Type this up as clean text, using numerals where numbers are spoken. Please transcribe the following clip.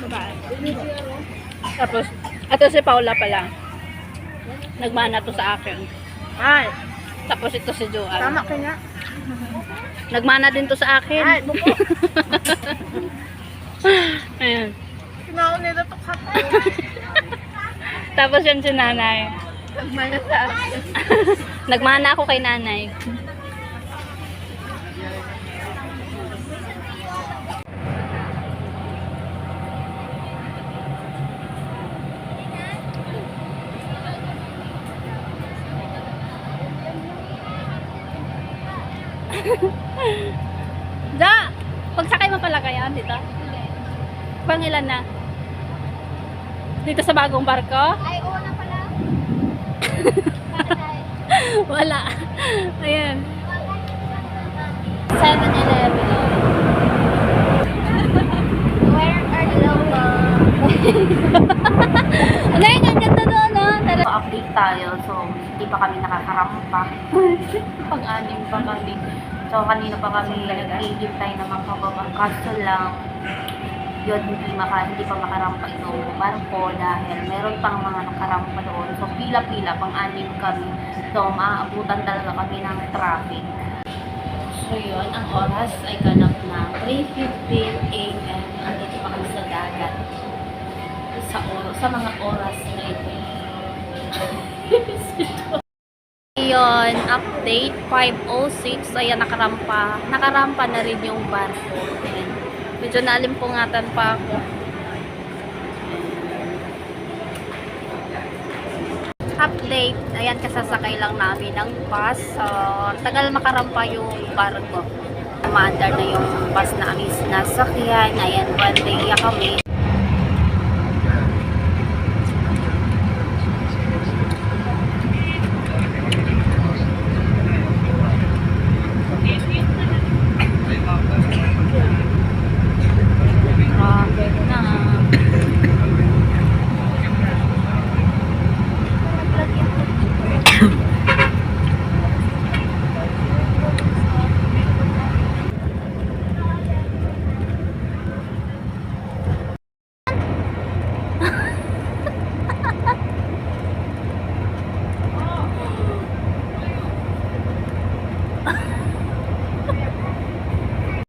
Babae. Tapos, ito si Paula pala. Nagmana to sa akin. Ay, Tapos ito si Joanne. tama ka nga. Nagmana din to sa akin. Ay, buko. Ayan. Sinaon nila to kapal. Tapos yan si nanay. Nagmana sa akin. Nagmana ako kay nanay. Da! Pagsakay mo pala kaya dito? Pangilan na? Dito sa bagong barko? Ay, oo na pala. Wala. Ayan. 7-Eleven. Where are the logo? Ano yun? Ang ganda doon, no? Update tayo, so hindi pa kami nakakarampa. Pag-anim pa kami. So kanina pa kami naghihintay na magpababang. Kaso lang, yun hindi pa makarampa itong barko dahil meron pang mga nakarampa doon. So pila-pila, pang-anim kami. So maaabutan talaga kami ng traffic. So yun, ang oras ay ganap na 3:15 AM. Andito pa kami sa dagat. Sa mga oras na ito. Yun, update 5:06. Ayan, nakarampa na rin yung barko. Ayan. Medyo nalimpungatan pa ako. Update, ayan, kasasakay lang namin ng bus. So, tagal makarampa yung barko. Umaandar na yung bus na aming sinasakyan. Ayan, one day kami.